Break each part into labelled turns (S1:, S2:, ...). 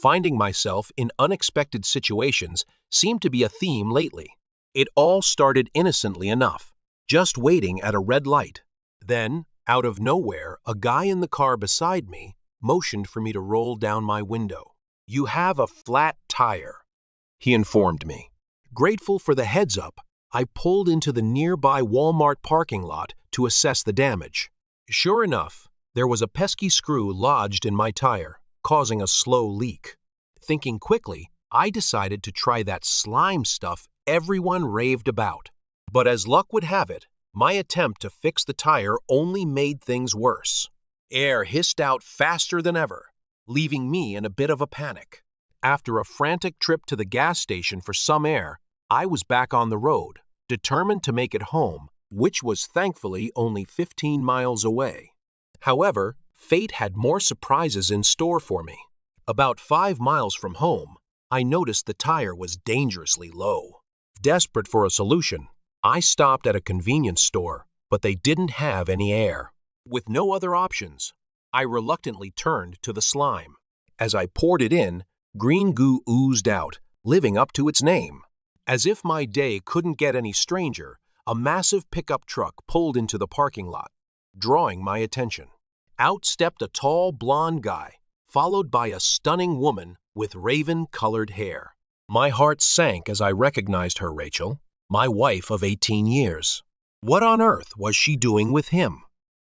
S1: Finding myself in unexpected situations seemed to be a theme lately. It all started innocently enough, just waiting at a red light. Then, out of nowhere, a guy in the car beside me motioned for me to roll down my window. "You have a flat tire," he informed me. Grateful for the heads up, I pulled into the nearby Walmart parking lot to assess the damage. Sure enough, there was a pesky screw lodged in my tire, causing a slow leak. Thinking quickly, I decided to try that slime stuff everyone raved about. But as luck would have it, my attempt to fix the tire only made things worse. Air hissed out faster than ever, leaving me in a bit of a panic. After a frantic trip to the gas station for some air, I was back on the road, determined to make it home, which was thankfully only 15 miles away. However, fate had more surprises in store for me. About 5 miles from home, I noticed the tire was dangerously low. Desperate for a solution, I stopped at a convenience store, but they didn't have any air. With no other options, I reluctantly turned to the slime. As I poured it in, green goo oozed out, living up to its name. As if my day couldn't get any stranger, a massive pickup truck pulled into the parking lot, drawing my attention. Out stepped a tall blonde guy, followed by a stunning woman with raven-colored hair. My heart sank as I recognized her, Rachel, my wife of 18 years. What on earth was she doing with him?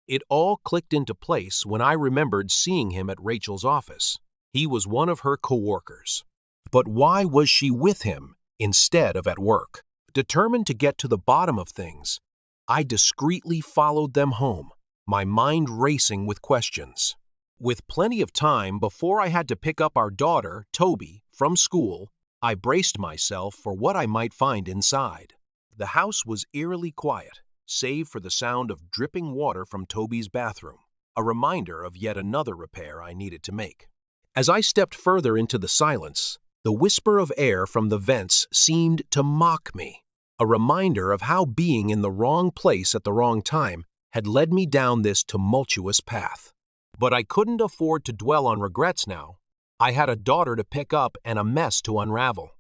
S1: It all clicked into place when I remembered seeing him at Rachel's office. He was one of her coworkers. But why was she with him instead of at work? Determined to get to the bottom of things, I discreetly followed them home, my mind racing with questions. With plenty of time before I had to pick up our daughter, Toby, from school, I braced myself for what I might find inside. The house was eerily quiet, save for the sound of dripping water from Toby's bathroom, a reminder of yet another repair I needed to make. As I stepped further into the silence, the whisper of air from the vents seemed to mock me, a reminder of how being in the wrong place at the wrong time had led me down this tumultuous path. But I couldn't afford to dwell on regrets now. I had a daughter to pick up and a mess to unravel.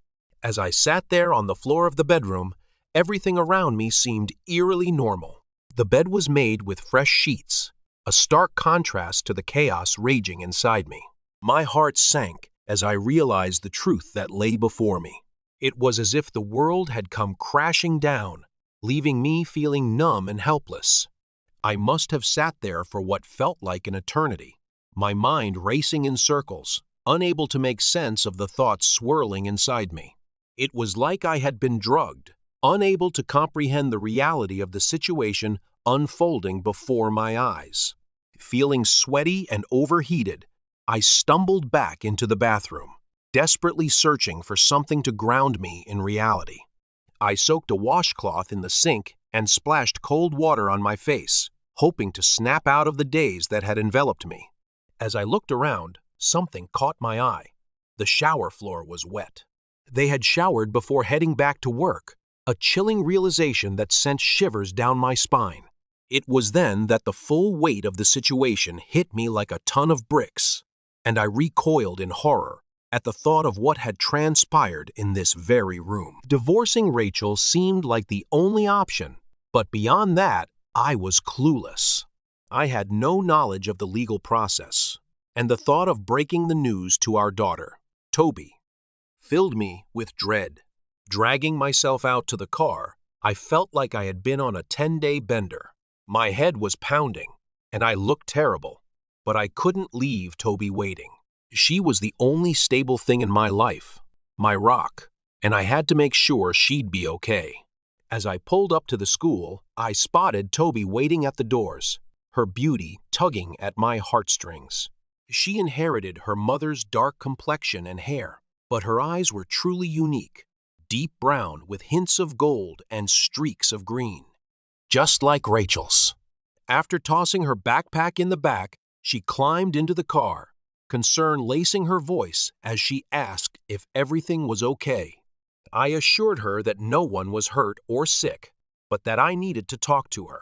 S1: As I sat there on the floor of the bedroom, everything around me seemed eerily normal. The bed was made with fresh sheets, a stark contrast to the chaos raging inside me. My heart sank as I realized the truth that lay before me. It was as if the world had come crashing down, leaving me feeling numb and helpless. I must have sat there for what felt like an eternity, my mind racing in circles, unable to make sense of the thoughts swirling inside me. It was like I had been drugged, unable to comprehend the reality of the situation unfolding before my eyes. Feeling sweaty and overheated, I stumbled back into the bathroom, desperately searching for something to ground me in reality. I soaked a washcloth in the sink and splashed cold water on my face, hoping to snap out of the daze that had enveloped me. As I looked around, something caught my eye. The shower floor was wet. They had showered before heading back to work, a chilling realization that sent shivers down my spine. It was then that the full weight of the situation hit me like a ton of bricks, and I recoiled in horror at the thought of what had transpired in this very room. Divorcing Rachel seemed like the only option, but beyond that, I was clueless. I had no knowledge of the legal process, and the thought of breaking the news to our daughter, Toby, filled me with dread. Dragging myself out to the car, I felt like I had been on a 10-day bender. My head was pounding, and I looked terrible, but I couldn't leave Toby waiting. She was the only stable thing in my life, my rock, and I had to make sure she'd be okay. As I pulled up to the school, I spotted Toby waiting at the doors, her beauty tugging at my heartstrings. She inherited her mother's dark complexion and hair, but her eyes were truly unique, deep brown with hints of gold and streaks of green, just like Rachel's. After tossing her backpack in the back, she climbed into the car, concern lacing her voice as she asked if everything was okay. I assured her that no one was hurt or sick, but that I needed to talk to her.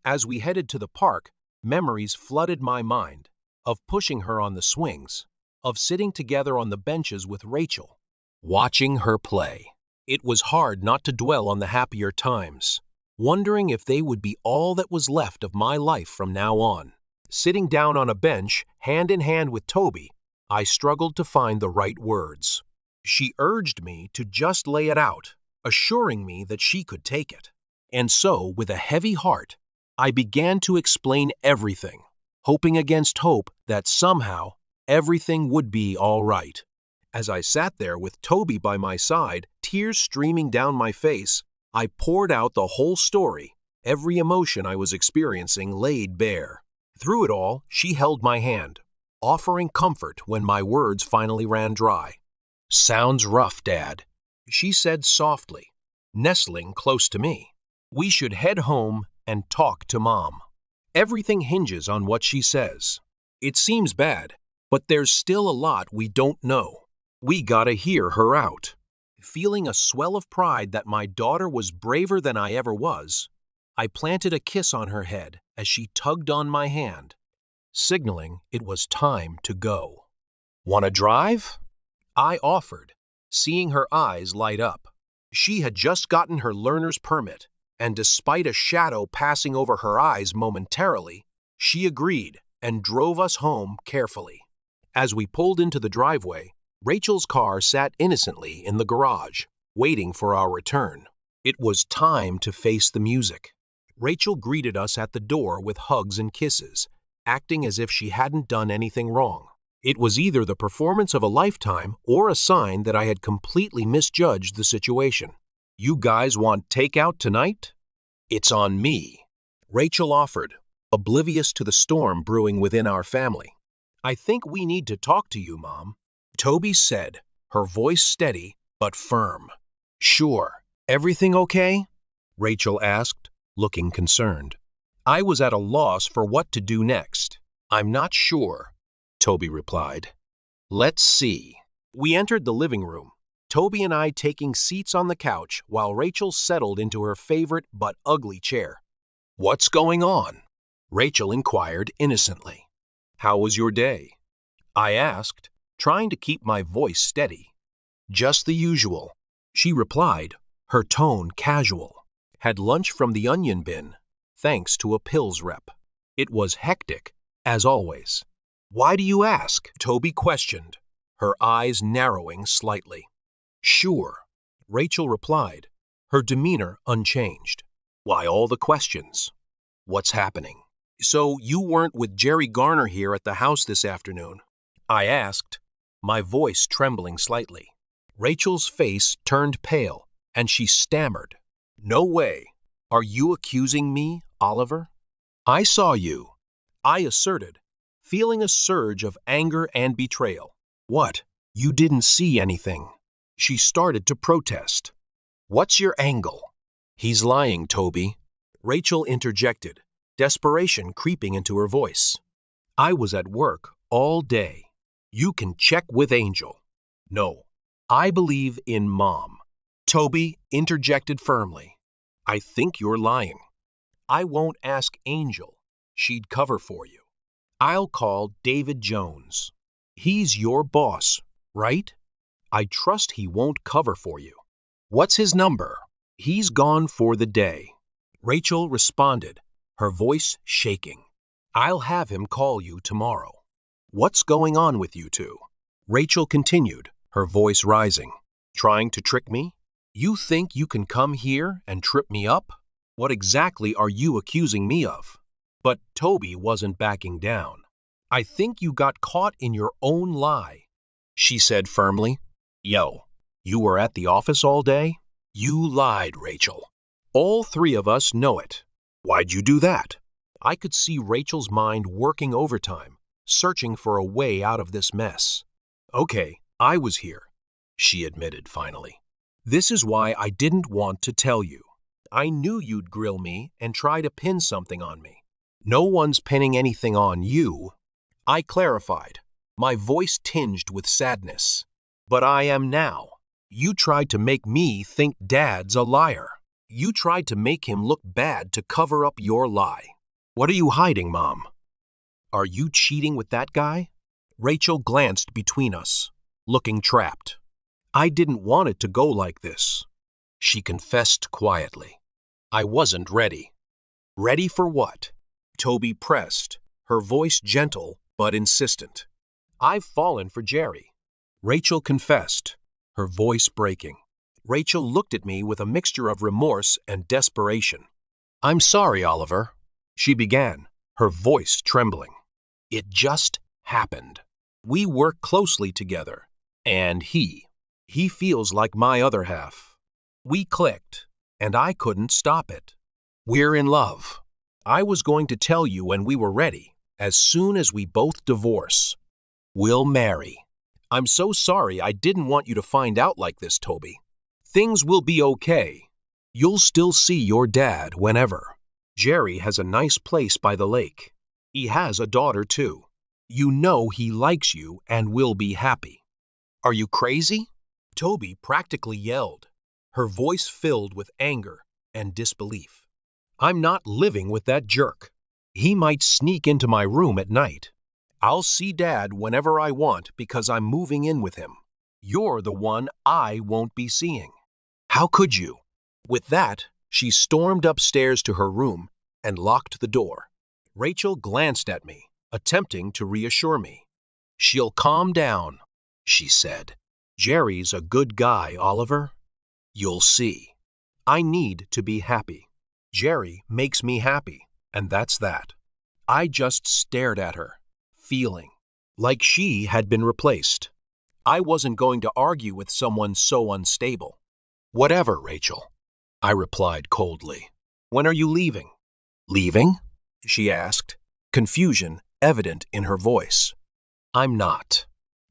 S1: As we headed to the park, memories flooded my mind of pushing her on the swings, of sitting together on the benches with Rachel, watching her play. It was hard not to dwell on the happier times, wondering if they would be all that was left of my life from now on. Sitting down on a bench, hand in hand with Toby, I struggled to find the right words. She urged me to just lay it out, assuring me that she could take it. And so, with a heavy heart, I began to explain everything, hoping against hope that somehow everything would be all right. As I sat there with Toby by my side, tears streaming down my face, I poured out the whole story, every emotion I was experiencing laid bare. Through it all, she held my hand, offering comfort when my words finally ran dry. "Sounds rough, Dad," she said softly, nestling close to me. "We should head home and talk to Mom." Everything hinges on what she says. It seems bad, but there's still a lot we don't know. We gotta hear her out. Feeling a swell of pride that my daughter was braver than I ever was, I planted a kiss on her head as she tugged on my hand, signaling it was time to go. "Wanna drive?" I offered, seeing her eyes light up. She had just gotten her learner's permit, and despite a shadow passing over her eyes momentarily, she agreed and drove us home carefully. As we pulled into the driveway, Rachel's car sat innocently in the garage, waiting for our return. It was time to face the music. Rachel greeted us at the door with hugs and kisses, acting as if she hadn't done anything wrong. It was either the performance of a lifetime or a sign that I had completely misjudged the situation. "You guys want takeout tonight?" "It's on me," Rachel offered, oblivious to the storm brewing within our family. "I think we need to talk to you, Mom," Toby said, her voice steady but firm. "Sure. Everything okay?" Rachel asked, looking concerned. I was at a loss for what to do next. "I'm not sure," Toby replied. "Let's see." We entered the living room, Toby and I taking seats on the couch while Rachel settled into her favorite but ugly chair. "What's going on?" Rachel inquired innocently. "How was your day?" I asked, trying to keep my voice steady. "Just the usual," she replied, her tone casual. "Had lunch from the onion bin, thanks to a pills rep. It was hectic, as always." "Why do you ask?" Toby questioned, her eyes narrowing slightly. "Sure," Rachel replied, her demeanor unchanged. "Why all the questions? What's happening?" "So you weren't with Jerry Garner here at the house this afternoon?" I asked, my voice trembling slightly. Rachel's face turned pale, and she stammered. "No way. Are you accusing me, Oliver?" "I saw you," I asserted, feeling a surge of anger and betrayal. "What? You didn't see anything?" She started to protest. "What's your angle?" "He's lying, Toby," Rachel interjected, desperation creeping into her voice. "I was at work all day. You can check with Angel." "No, I believe in Mom," Toby interjected firmly. "I think you're lying. I won't ask Angel. She'd cover for you. I'll call David Jones. He's your boss, right? I trust he won't cover for you." "What's his number?" "He's gone for the day," Rachel responded, her voice shaking. "I'll have him call you tomorrow." "What's going on with you two?" Rachel continued, her voice rising. "Trying to trick me? You think you can come here and trip me up? What exactly are you accusing me of?" But Toby wasn't backing down. "I think you got caught in your own lie," she said firmly. "Yo, you were at the office all day? You lied, Rachel. All three of us know it. Why'd you do that?" I could see Rachel's mind working overtime, searching for a way out of this mess. "Okay, I was here," she admitted finally. "This is why I didn't want to tell you. I knew you'd grill me and try to pin something on me." "No one's pinning anything on you," I clarified, my voice tinged with sadness. "But I am now. You tried to make me think Dad's a liar. You tried to make him look bad to cover up your lie. What are you hiding, Mom? Are you cheating with that guy?" Rachel glanced between us, looking trapped. I didn't want it to go like this, she confessed quietly. I wasn't ready. Ready for what? Toby pressed, her voice gentle but insistent. I've fallen for Jerry. Rachel confessed, her voice breaking. Rachel looked at me with a mixture of remorse and desperation. I'm sorry, Oliver, she began, her voice trembling. It just happened. We work closely together, and he feels like my other half. We clicked, and I couldn't stop it. We're in love. I was going to tell you when we were ready, as soon as we both divorce. We'll marry. I'm so sorry I didn't want you to find out like this, Toby. Things will be okay. You'll still see your dad whenever. Jerry has a nice place by the lake. He has a daughter, too. You know he likes you and will be happy. Are you crazy? Toby practically yelled, her voice filled with anger and disbelief. I'm not living with that jerk. He might sneak into my room at night. I'll see Dad whenever I want because I'm moving in with him. You're the one I won't be seeing. How could you? With that, she stormed upstairs to her room and locked the door. Rachel glanced at me, attempting to reassure me. She'll calm down, she said. Jerry's a good guy, Oliver. You'll see. I need to be happy. Jerry makes me happy, and that's that. I just stared at her, feeling like she had been replaced. I wasn't going to argue with someone so unstable. Whatever, Rachel, I replied coldly. When are you leaving? Leaving? She asked, confusion evident in her voice. I'm not.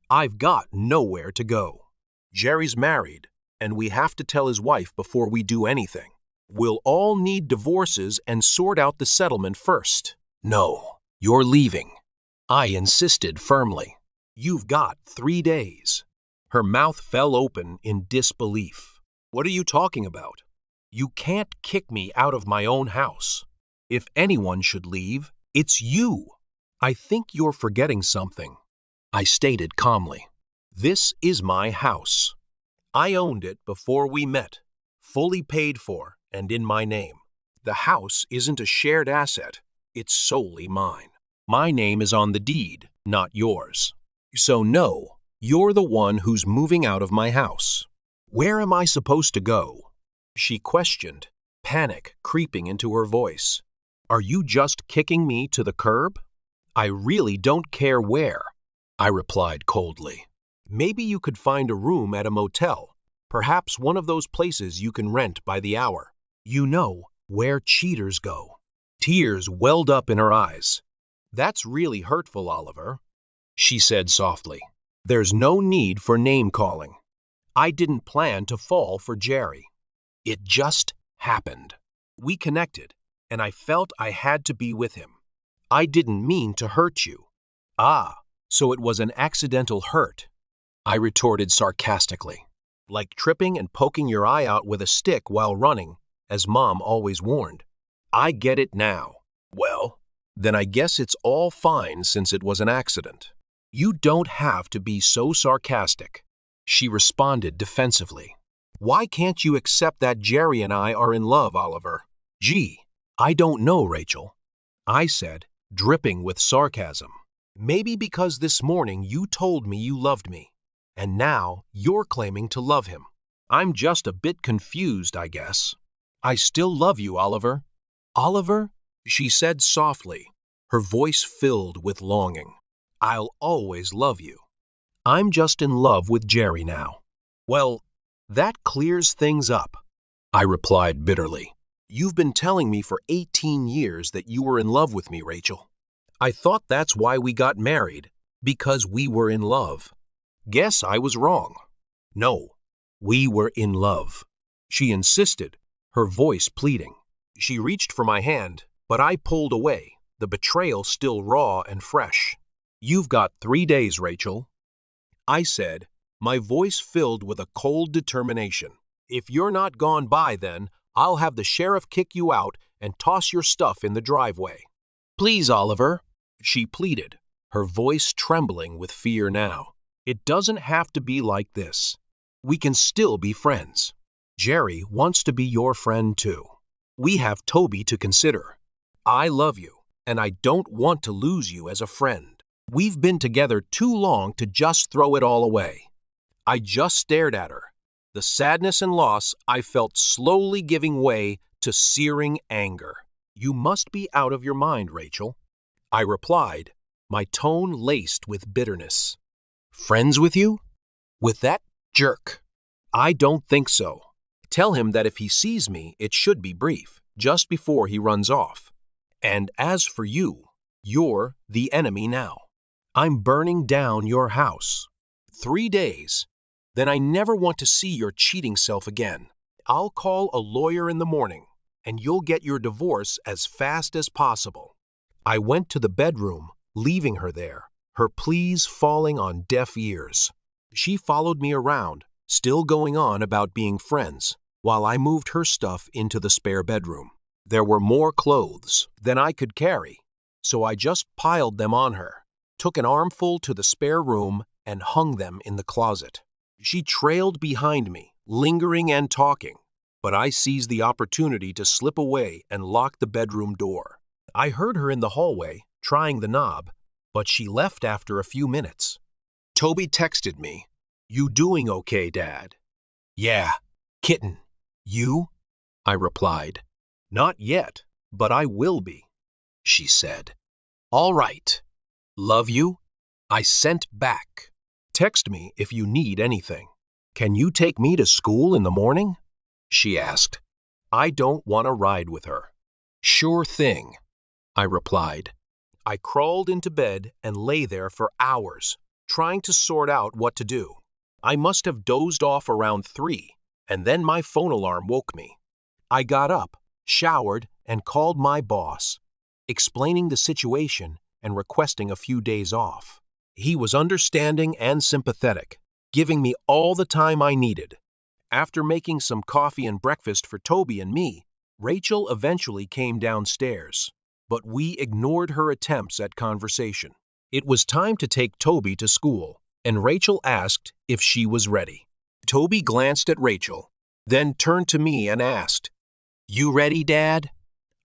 S1: I've got nowhere to go. Jerry's married, and we have to tell his wife before we do anything. We'll all need divorces and sort out the settlement first. No, you're leaving. I insisted firmly. You've got 3 days. Her mouth fell open in disbelief. What are you talking about? You can't kick me out of my own house. If anyone should leave, it's you. I think you're forgetting something, I stated calmly. This is my house. I owned it before we met, fully paid for and in my name. The house isn't a shared asset, it's solely mine. My name is on the deed, not yours. So no, you're the one who's moving out of my house. Where am I supposed to go? She questioned, panic creeping into her voice. Are you just kicking me to the curb? I really don't care where, I replied coldly. Maybe you could find a room at a motel, perhaps one of those places you can rent by the hour. You know, where cheaters go. Tears welled up in her eyes. That's really hurtful, Oliver, she said softly. There's no need for name-calling. I didn't plan to fall for Jerry. It just happened. We connected, and I felt I had to be with him. I didn't mean to hurt you. Ah, so it was an accidental hurt, I retorted sarcastically. Like tripping and poking your eye out with a stick while running, as Mom always warned. I get it now. Well, then I guess it's all fine since it was an accident. You don't have to be so sarcastic, she responded defensively. Why can't you accept that Jerry and I are in love, Oliver? Gee, I don't know, Rachel, I said, dripping with sarcasm. Maybe because this morning you told me you loved me, and now you're claiming to love him. I'm just a bit confused, I guess. I still love you, Oliver. Oliver, she said softly, her voice filled with longing. I'll always love you. I'm just in love with Jerry now. Well, that clears things up, I replied bitterly. You've been telling me for 18 years that you were in love with me, Rachel. I thought that's why we got married, because we were in love. Guess I was wrong. No, we were in love, she insisted, her voice pleading. She reached for my hand, but I pulled away, the betrayal still raw and fresh. You've got 3 days, Rachel, I said, my voice filled with a cold determination. If you're not gone by then, I'll have the sheriff kick you out and toss your stuff in the driveway. Please, Oliver, she pleaded, her voice trembling with fear now. "It doesn't have to be like this. We can still be friends. Jerry wants to be your friend too. We have Toby to consider. I love you, and I don't want to lose you as a friend. We've been together too long to just throw it all away." I just stared at her. The sadness and loss I felt slowly giving way to searing anger. "You must be out of your mind, Rachel," I replied, my tone laced with bitterness. "Friends with you? With that jerk? I don't think so. Tell him that if he sees me, it should be brief, just before he runs off. And as for you, you're the enemy now. I'm burning down your house. 3 days. Then I never want to see your cheating self again. I'll call a lawyer in the morning, and you'll get your divorce as fast as possible." I went to the bedroom, leaving her there, her pleas falling on deaf ears. She followed me around, still going on about being friends, while I moved her stuff into the spare bedroom. There were more clothes than I could carry, so I just piled them on her, took an armful to the spare room, and hung them in the closet. She trailed behind me, lingering and talking, but I seized the opportunity to slip away and lock the bedroom door. I heard her in the hallway, trying the knob, but she left after a few minutes. Toby texted me, "You doing okay, Dad?" "Yeah, kitten. You?" I replied. "Not yet, but I will be," she said. "All right. Love you." I sent back. "Text me if you need anything. Can you take me to school in the morning?" she asked. I don't want to ride with her. "Sure thing," I replied. I crawled into bed and lay there for hours, trying to sort out what to do. I must have dozed off around 3, and then my phone alarm woke me. I got up, showered, and called my boss, explaining the situation and requesting a few days off. He was understanding and sympathetic, giving me all the time I needed. After making some coffee and breakfast for Toby and me, Rachel eventually came downstairs, but we ignored her attempts at conversation. It was time to take Toby to school, and Rachel asked if she was ready. Toby glanced at Rachel, then turned to me and asked, "You ready, Dad?"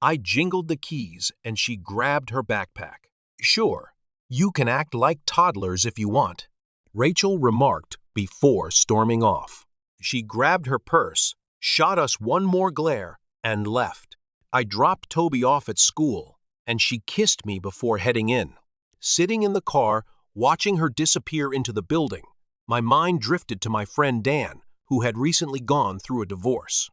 S1: I jingled the keys, and she grabbed her backpack. "Sure, you can act like toddlers if you want," Rachel remarked before storming off. She grabbed her purse, shot us one more glare, and left. I dropped Toby off at school, and she kissed me before heading in. Sitting in the car, watching her disappear into the building, my mind drifted to my friend Dan, who had recently gone through a divorce.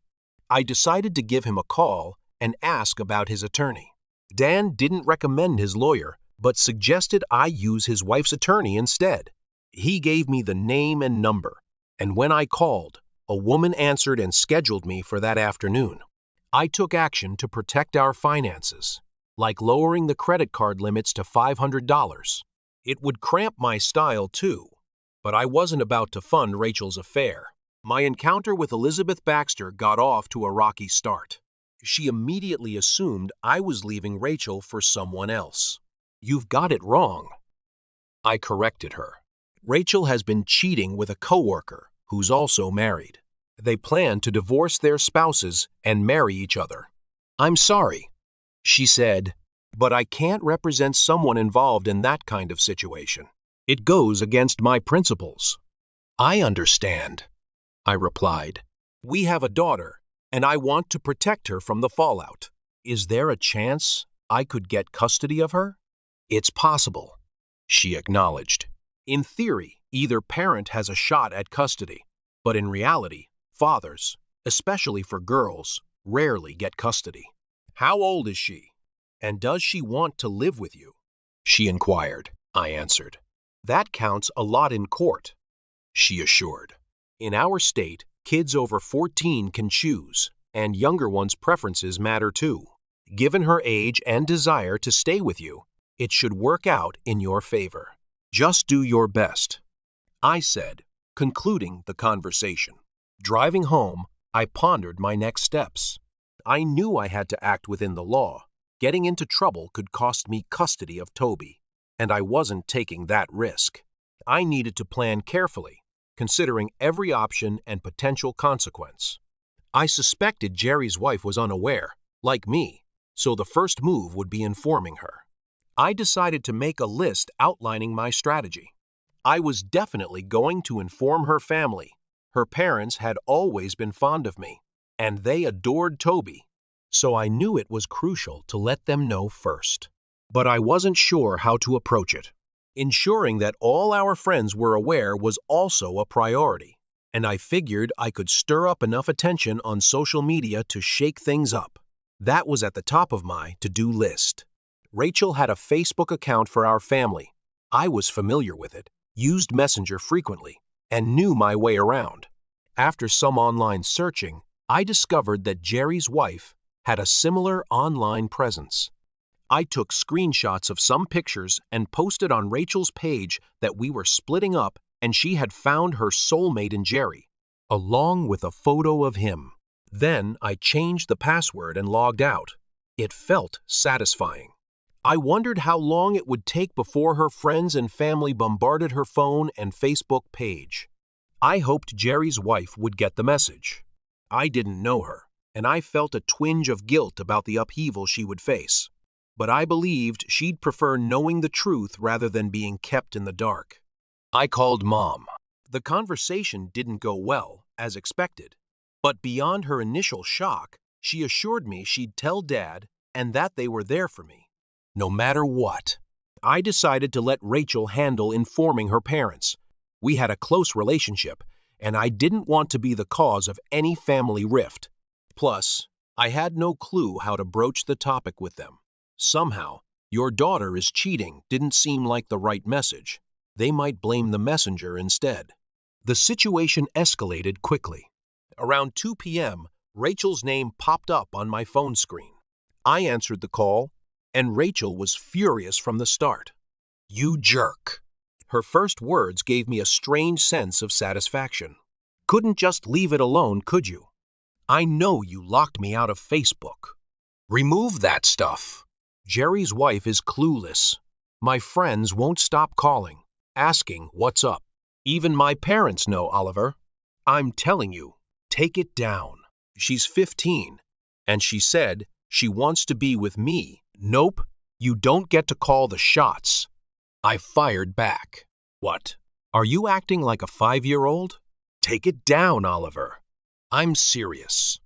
S1: I decided to give him a call and ask about his attorney. Dan didn't recommend his lawyer, but suggested I use his wife's attorney instead. He gave me the name and number, and when I called, a woman answered and scheduled me for that afternoon. I took action to protect our finances, like lowering the credit card limits to $500. It would cramp my style too, but I wasn't about to fund Rachel's affair. My encounter with Elizabeth Baxter got off to a rocky start. She immediately assumed I was leaving Rachel for someone else. "You've got it wrong," I corrected her. "Rachel has been cheating with a coworker who's also married. They plan to divorce their spouses and marry each other." "I'm sorry," she said, "but I can't represent someone involved in that kind of situation. It goes against my principles." "I understand," I replied. "We have a daughter, and I want to protect her from the fallout. Is there a chance I could get custody of her?" "It's possible," she acknowledged. "In theory, either parent has a shot at custody, but in reality, fathers, especially for girls, rarely get custody." "How old is she? And does she want to live with you?" she inquired. I answered. "That counts a lot in court," she assured. "In our state, kids over 14 can choose, and younger ones' preferences matter too. Given her age and desire to stay with you, it should work out in your favor. Just do your best," I said, concluding the conversation. Driving home, I pondered my next steps. I knew I had to act within the law. Getting into trouble could cost me custody of Toby, and I wasn't taking that risk. I needed to plan carefully, considering every option and potential consequence. I suspected Jerry's wife was unaware, like me, so the first move would be informing her. I decided to make a list outlining my strategy. I was definitely going to inform her family. Her parents had always been fond of me, and they adored Toby, so I knew it was crucial to let them know first. But I wasn't sure how to approach it. Ensuring that all our friends were aware was also a priority, and I figured I could stir up enough attention on social media to shake things up. That was at the top of my to-do list. Rachel had a Facebook account for our family. I was familiar with it, used Messenger frequently, and knew my way around. After some online searching, I discovered that Jerry's wife had a similar online presence. I took screenshots of some pictures and posted on Rachel's page that we were splitting up and she had found her soulmate in Jerry, along with a photo of him. Then I changed the password and logged out. It felt satisfying. I wondered how long it would take before her friends and family bombarded her phone and Facebook page. I hoped Jerry's wife would get the message. I didn't know her, and I felt a twinge of guilt about the upheaval she would face. But I believed she'd prefer knowing the truth rather than being kept in the dark. I called Mom. The conversation didn't go well, as expected. But beyond her initial shock, she assured me she'd tell Dad and that they were there for me, no matter what. I decided to let Rachel handle informing her parents. We had a close relationship, and I didn't want to be the cause of any family rift. Plus, I had no clue how to broach the topic with them. Somehow, "Your daughter is cheating" didn't seem like the right message. They might blame the messenger instead. The situation escalated quickly. Around 2 p.m., Rachel's name popped up on my phone screen. I answered the call, and Rachel was furious from the start. "You jerk." Her first words gave me a strange sense of satisfaction. "Couldn't just leave it alone, could you? I know you locked me out of Facebook. Remove that stuff. Jerry's wife is clueless. My friends won't stop calling, asking what's up. Even my parents know, Oliver. I'm telling you, take it down. She's 15, and she said she wants to be with me. Nope, you don't get to call the shots." I fired back. "What? Are you acting like a 5-year-old? Take it down, Oliver. I'm serious."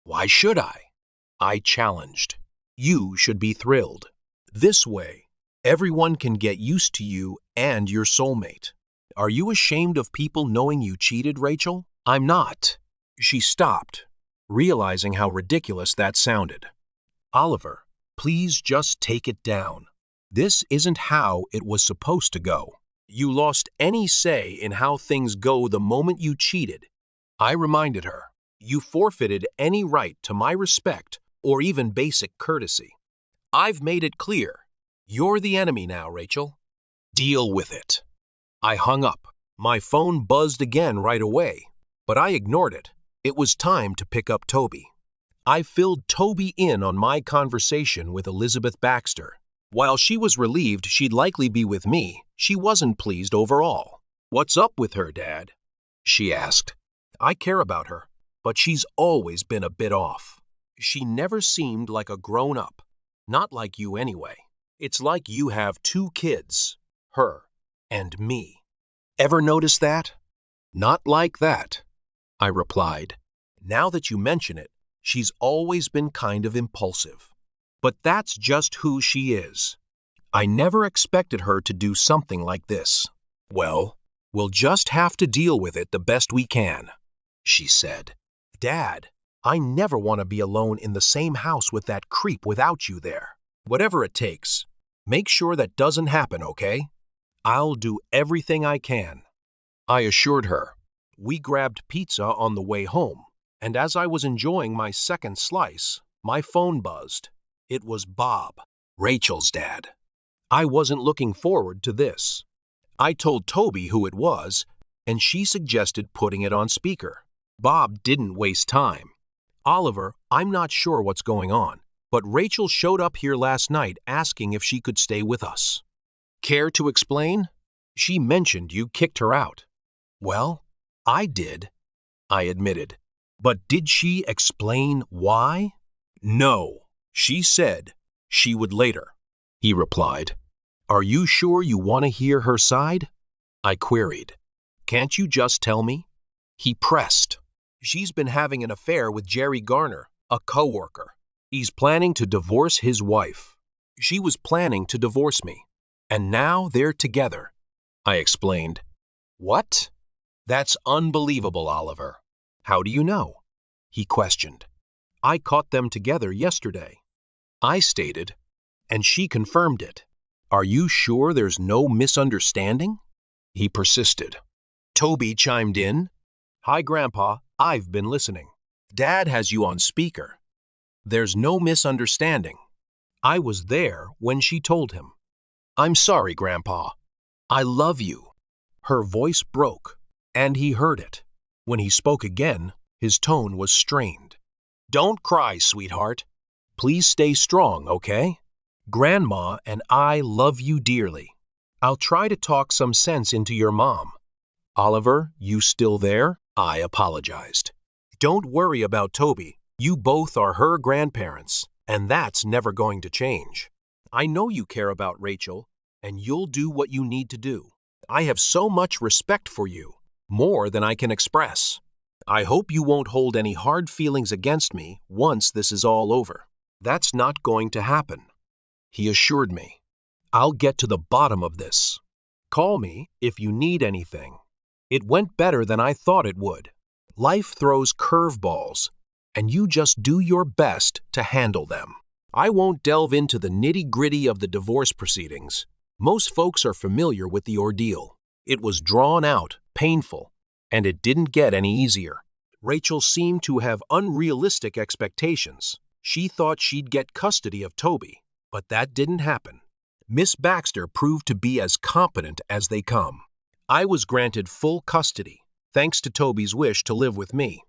S1: "Why should I?" I challenged. "You should be thrilled. This way, everyone can get used to you and your soulmate. Are you ashamed of people knowing you cheated, Rachel?" "I'm not." She stopped, realizing how ridiculous that sounded. "Oliver, please just take it down. This isn't how it was supposed to go. You lost any say in how things go the moment you cheated." I reminded her, "You forfeited any right to my respect or even basic courtesy. I've made it clear. You're the enemy now, Rachel. Deal with it." I hung up. My phone buzzed again right away, but I ignored it. It was time to pick up Toby. I filled Toby in on my conversation with Elizabeth Baxter. While she was relieved she'd likely be with me, she wasn't pleased overall. "What's up with her, Dad?" she asked. "I care about her, but she's always been a bit off. She never seemed like a grown-up. Not like you anyway. It's like you have 2 kids, her and me. Ever notice that?" "Not like that," I replied. "Now that you mention it, she's always been kind of impulsive. But that's just who she is. I never expected her to do something like this." "Well, we'll just have to deal with it the best we can," she said. "Dad, I never want to be alone in the same house with that creep without you there. Whatever it takes, make sure that doesn't happen, okay? I'll do everything I can," I assured her. We grabbed pizza on the way home, and as I was enjoying my second slice, my phone buzzed. It was Bob, Rachel's dad. I wasn't looking forward to this. I told Toby who it was, and she suggested putting it on speaker. Bob didn't waste time. "Oliver, I'm not sure what's going on, but Rachel showed up here last night asking if she could stay with us." Care to explain? She mentioned you kicked her out. Well, I did, I admitted. But did she explain why? No, she said she would later, he replied. Are you sure you want to hear her side? I queried. Can't you just tell me? He pressed. She's been having an affair with Jerry Garner, a coworker. He's planning to divorce his wife. She was planning to divorce me. And now they're together, I explained. What? That's unbelievable, Oliver. How do you know? He questioned. I caught them together yesterday, I stated, and she confirmed it. Are you sure there's no misunderstanding? He persisted. Toby chimed in. Hi, Grandpa. I've been listening. Dad has you on speaker. There's no misunderstanding. I was there when she told him. I'm sorry, Grandpa. I love you. Her voice broke, and he heard it. When he spoke again, his tone was strained. Don't cry, sweetheart. Please stay strong, okay? Grandma and I love you dearly. I'll try to talk some sense into your mom. Oliver, you still there? I apologized. Don't worry about Toby. You both are her grandparents, and that's never going to change. I know you care about Rachel, and you'll do what you need to do. I have so much respect for you, more than I can express. I hope you won't hold any hard feelings against me once this is all over. That's not going to happen, he assured me. I'll get to the bottom of this. Call me if you need anything. It went better than I thought it would. Life throws curveballs, and you just do your best to handle them. I won't delve into the nitty-gritty of the divorce proceedings. Most folks are familiar with the ordeal. It was drawn out, painful, and it didn't get any easier. Rachel seemed to have unrealistic expectations. She thought she'd get custody of Toby, but that didn't happen. Miss Baxter proved to be as competent as they come. I was granted full custody, thanks to Toby's wish to live with me.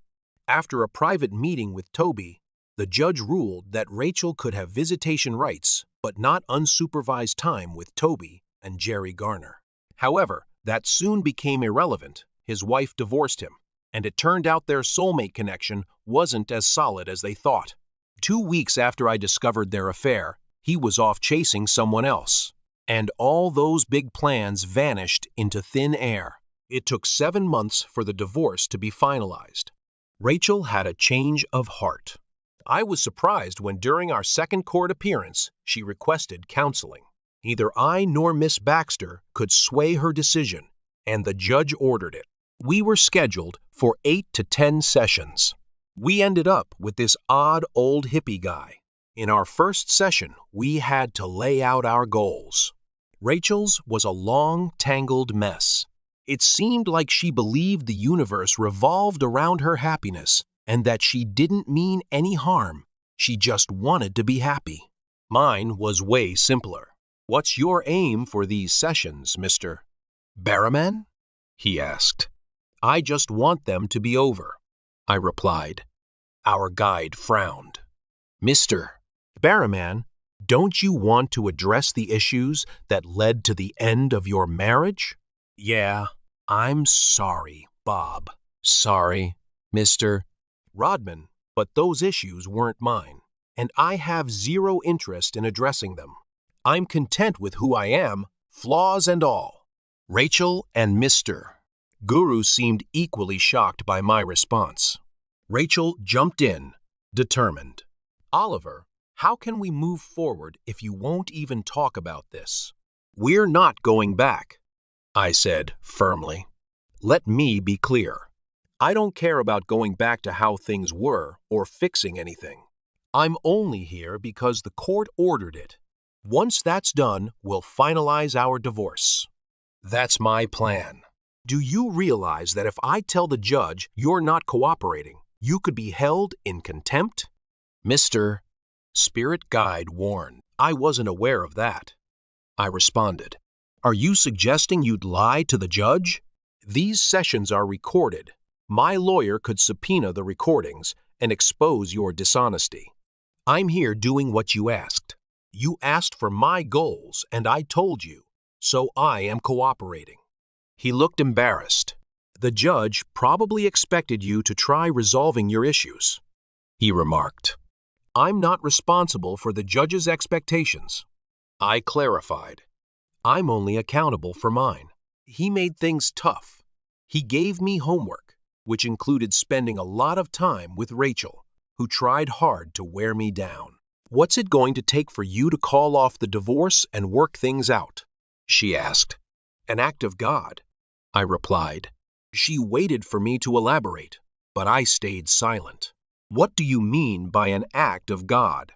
S1: After a private meeting with Toby, the judge ruled that Rachel could have visitation rights, but not unsupervised time with Toby and Jerry Garner. However, that soon became irrelevant. His wife divorced him, and it turned out their soulmate connection wasn't as solid as they thought. 2 weeks after I discovered their affair, he was off chasing someone else, and all those big plans vanished into thin air. It took 7 months for the divorce to be finalized. Rachel had a change of heart. I was surprised when during our second court appearance, she requested counseling. Neither I nor Miss Baxter could sway her decision, and the judge ordered it. We were scheduled for 8 to 10 sessions. We ended up with this odd old hippie guy. In our first session, we had to lay out our goals. Rachel's was a long, tangled mess. It seemed like she believed the universe revolved around her happiness and that she didn't mean any harm. She just wanted to be happy. Mine was way simpler. What's your aim for these sessions, Mr. Barrowman? He asked. I just want them to be over, I replied. Our guide frowned. Mr. Barrowman, don't you want to address the issues that led to the end of your marriage? Yeah, I'm sorry, Bob. Sorry, Mr. Rodman, but those issues weren't mine, and I have zero interest in addressing them. I'm content with who I am, flaws and all. Rachel and Mr. Guru seemed equally shocked by my response. Rachel jumped in, determined. Oliver, how can we move forward if you won't even talk about this? We're not going back, I said firmly. Let me be clear. I don't care about going back to how things were or fixing anything. I'm only here because the court ordered it. Once that's done, we'll finalize our divorce. That's my plan. Do you realize that if I tell the judge you're not cooperating, you could be held in contempt? Mr. Spirit Guide warned. I wasn't aware of that. I responded. Are you suggesting you'd lie to the judge? These sessions are recorded. My lawyer could subpoena the recordings and expose your dishonesty. I'm here doing what you asked. You asked for my goals, and I told you. so I am cooperating." He looked embarrassed. "The judge probably expected you to try resolving your issues," he remarked. "I'm not responsible for the judge's expectations." I clarified. "I'm only accountable for mine." He made things tough. He gave me homework, which included spending a lot of time with Rachel, who tried hard to wear me down. "What's it going to take for you to call off the divorce and work things out?" she asked. "An act of God," I replied. She waited for me to elaborate, but I stayed silent. "What do you mean by an act of God?"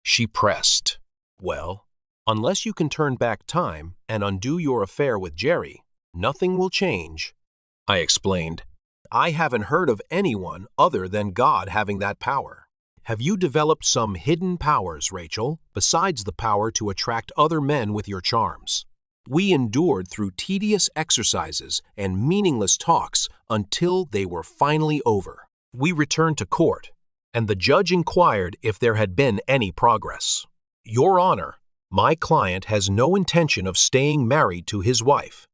S1: she pressed. "Well, unless you can turn back time and undo your affair with Jerry, nothing will change," I explained. "I haven't heard of anyone other than God having that power." "Have you developed some hidden powers, Rachel, besides the power to attract other men with your charms?" We endured through tedious exercises and meaningless talks until they were finally over. We returned to court, and the judge inquired if there had been any progress. "Your Honor, my client has no intention of staying married to his wife,"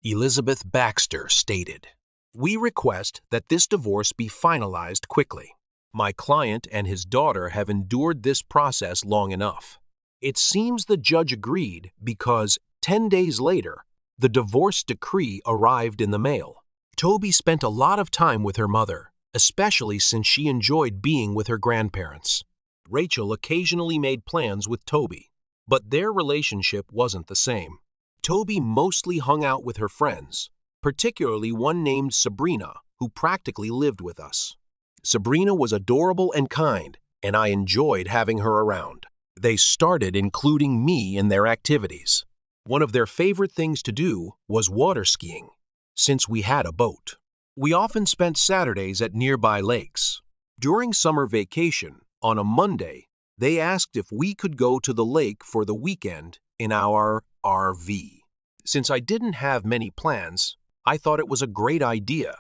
S1: Elizabeth Baxter stated. "We request that this divorce be finalized quickly. My client and his daughter have endured this process long enough." It seems the judge agreed because 10 days later, the divorce decree arrived in the mail. Toby spent a lot of time with her mother, especially since she enjoyed being with her grandparents. Rachel occasionally made plans with Toby, but their relationship wasn't the same. Toby mostly hung out with her friends, particularly one named Sabrina, who practically lived with us. Sabrina was adorable and kind, and I enjoyed having her around. They started including me in their activities. One of their favorite things to do was water skiing, since we had a boat. We often spent Saturdays at nearby lakes. During summer vacation, on a Monday, they asked if we could go to the lake for the weekend in our RV. Since I didn't have many plans, I thought it was a great idea.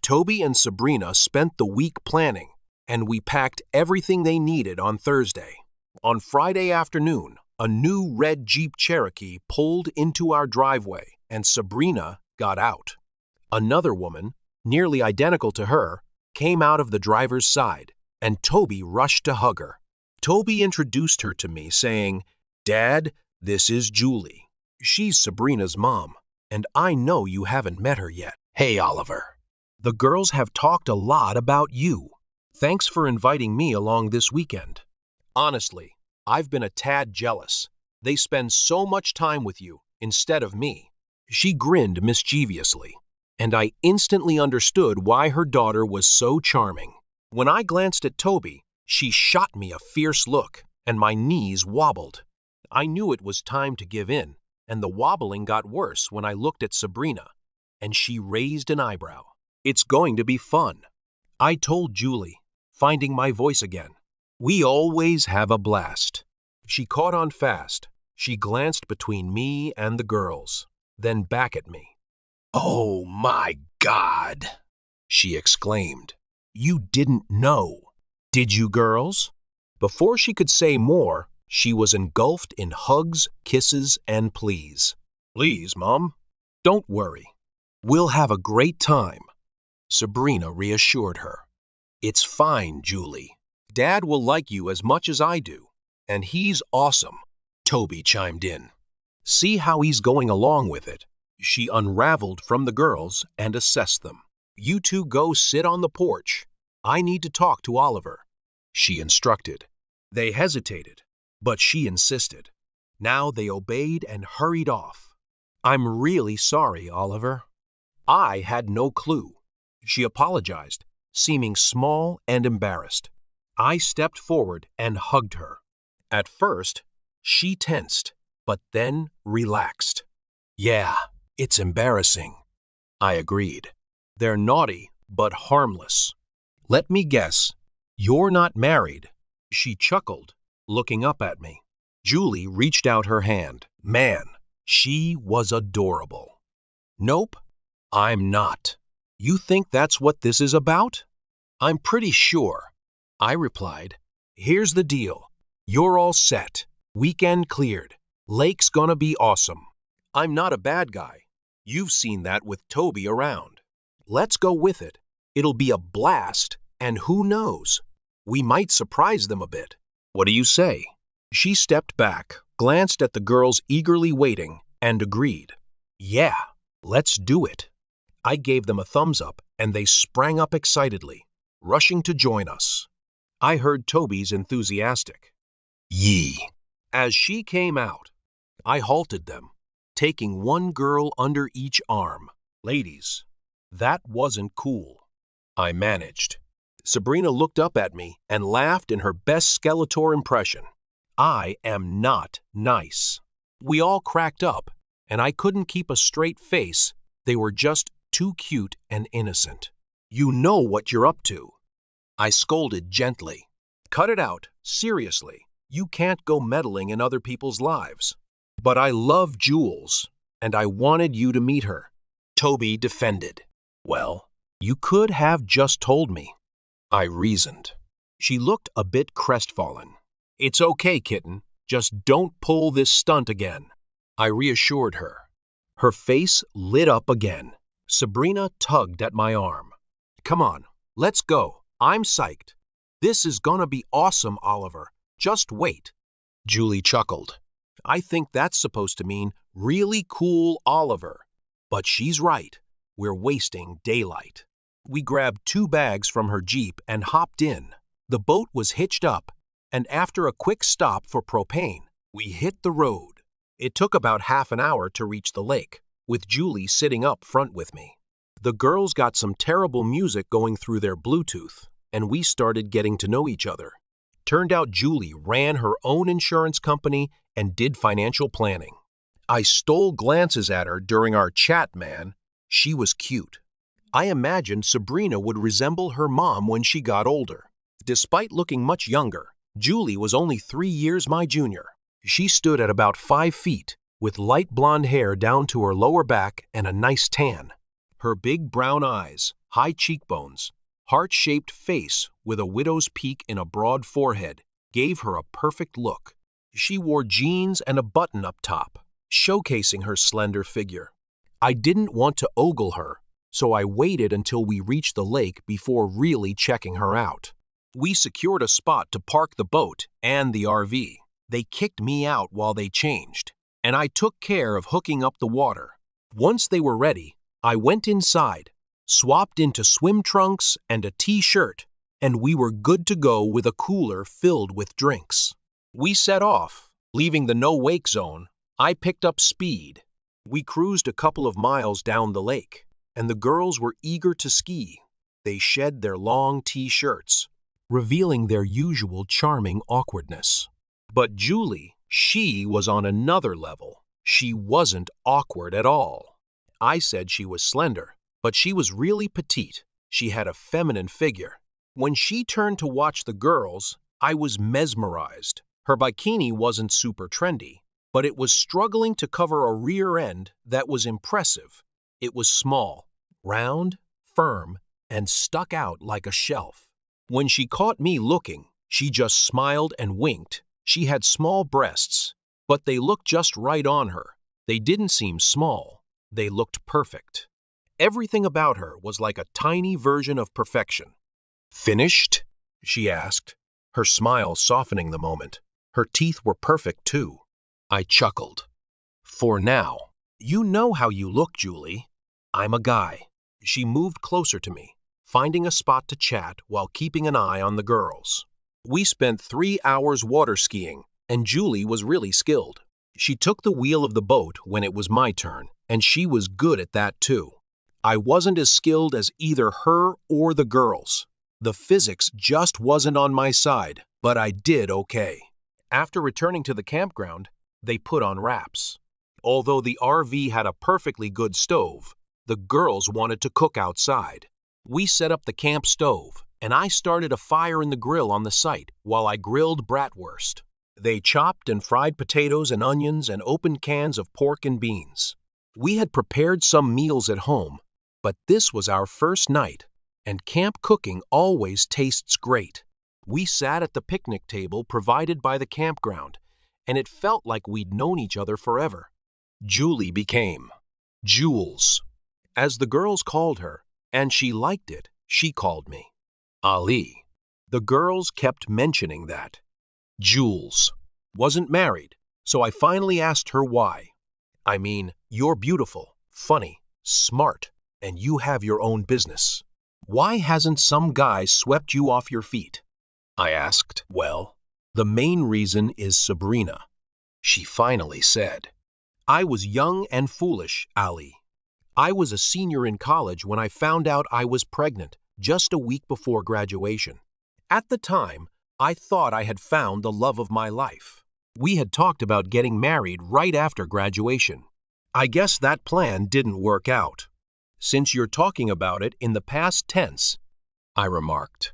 S1: Toby and Sabrina spent the week planning, and we packed everything they needed on Thursday. On Friday afternoon, a new red Jeep Cherokee pulled into our driveway, and Sabrina got out. Another woman, nearly identical to her, came out of the driver's side, and Toby rushed to hug her. Toby introduced her to me, saying, "Dad, this is Julie. She's Sabrina's mom, and I know you haven't met her yet. Hey, Oliver. The girls have talked a lot about you. Thanks for inviting me along this weekend. Honestly, I've been a tad jealous. They spend so much time with you instead of me." She grinned mischievously, and I instantly understood why her daughter was so charming. When I glanced at Toby, she shot me a fierce look, and my knees wobbled. I knew it was time to give in, and the wobbling got worse when I looked at Sabrina, and she raised an eyebrow. "It's going to be fun," I told Julie, finding my voice again. "We always have a blast." She caught on fast. She glanced between me and the girls, then back at me. "Oh my God!" she exclaimed. "You didn't know, did you, girls?" Before she could say more, she was engulfed in hugs, kisses, and pleas. "Please, Mom, don't worry. We'll have a great time," Sabrina reassured her. "It's fine, Julie. Dad will like you as much as I do, and he's awesome," Toby chimed in. "See how he's going along with it." She unraveled from the girls and assessed them. "You two go sit on the porch. I need to talk to Oliver," she instructed. They hesitated, but she insisted. Now they obeyed and hurried off. "I'm really sorry, Oliver. I had no clue," she apologized, seeming small and embarrassed. I stepped forward and hugged her. At first, she tensed, but then relaxed. "Yeah, it's embarrassing," I agreed. "They're naughty, but harmless. Let me guess, you're not married?" She chuckled, looking up at me. Julie reached out her hand. Man, she was adorable. "Nope, I'm not." "You think that's what this is about?" "I'm pretty sure," I replied. "Here's the deal. You're all set. Weekend cleared. Lake's gonna be awesome. I'm not a bad guy. You've seen that with Toby around. Let's go with it. It'll be a blast, and who knows? We might surprise them a bit. What do you say? She stepped back, glanced at the girls eagerly waiting, and agreed. Yeah, let's do it. I gave them a thumbs up, and they sprang up excitedly, rushing to join us. I heard Toby's enthusiastic "Yee" as she came out. I halted them, taking one girl under each arm. Ladies, that wasn't cool. I managed. Sabrina looked up at me and laughed in her best Skeletor impression. I am not nice. We all cracked up, and I couldn't keep a straight face. They were just too cute and innocent. You know what you're up to. I scolded gently. Cut it out, seriously. You can't go meddling in other people's lives. But I love Jules, and I wanted you to meet her. Toby defended. Well, you could have just told me. I reasoned. She looked a bit crestfallen. It's okay, kitten. Just don't pull this stunt again. I reassured her. Her face lit up again. Sabrina tugged at my arm. Come on, let's go. I'm psyched. This is gonna be awesome, Oliver. Just wait. Julie chuckled. I think that's supposed to mean really cool Oliver. But she's right. We're wasting daylight. We grabbed 2 bags from her Jeep and hopped in. The boat was hitched up, and after a quick stop for propane, we hit the road. It took about half an hour to reach the lake, with Julie sitting up front with me. The girls got some terrible music going through their Bluetooth, and we started getting to know each other. Turned out Julie ran her own insurance company and did financial planning. I stole glances at her during our chat, man. She was cute. I imagined Sabrina would resemble her mom when she got older. Despite looking much younger, Julie was only 3 years my junior. She stood at about 5 feet, with light blonde hair down to her lower back and a nice tan. Her big brown eyes, high cheekbones, heart-shaped face with a widow's peak in a broad forehead gave her a perfect look. She wore jeans and a button up top, showcasing her slender figure. I didn't want to ogle her, so I waited until we reached the lake before really checking her out. We secured a spot to park the boat and the RV. They kicked me out while they changed, and I took care of hooking up the water. Once they were ready, I went inside, swapped into swim trunks and a t-shirt, and we were good to go with a cooler filled with drinks. We set off, leaving the no-wake zone. I picked up speed. We cruised a couple of miles down the lake, and the girls were eager to ski. They shed their long t-shirts, revealing their usual charming awkwardness. But Julie, she was on another level. She wasn't awkward at all. I said she was slender, but she was really petite. She had a feminine figure. When she turned to watch the girls, I was mesmerized. Her bikini wasn't super trendy, but it was struggling to cover a rear end that was impressive. It was small, round, firm, and stuck out like a shelf. When she caught me looking, she just smiled and winked. She had small breasts, but they looked just right on her. They didn't seem small. They looked perfect. Everything about her was like a tiny version of perfection. Finished? She asked, her smile softening the moment. Her teeth were perfect, too. I chuckled. For now. You know how you look, Julie. I'm a guy. She moved closer to me, finding a spot to chat while keeping an eye on the girls. We spent 3 hours water skiing, and Julie was really skilled. She took the wheel of the boat when it was my turn, and she was good at that too. I wasn't as skilled as either her or the girls. The physics just wasn't on my side, but I did okay. After returning to the campground, they put on wraps. Although the RV had a perfectly good stove, the girls wanted to cook outside. We set up the camp stove, and I started a fire in the grill on the site while I grilled bratwurst. They chopped and fried potatoes and onions and opened cans of pork and beans. We had prepared some meals at home, but this was our first night, and camp cooking always tastes great. We sat at the picnic table provided by the campground, and it felt like we'd known each other forever. Julie became Jules, as the girls called her, and she liked it. She called me Ali. The girls kept mentioning that. Jules wasn't married, so I finally asked her why. I mean, you're beautiful, funny, smart, and you have your own business. Why hasn't some guy swept you off your feet? I asked. Well, the main reason is Sabrina, she finally said. I was young and foolish, Ali. I was a senior in college when I found out I was pregnant just a week before graduation. At the time, I thought I had found the love of my life. We had talked about getting married right after graduation. I guess that plan didn't work out. Since you're talking about it in the past tense, I remarked.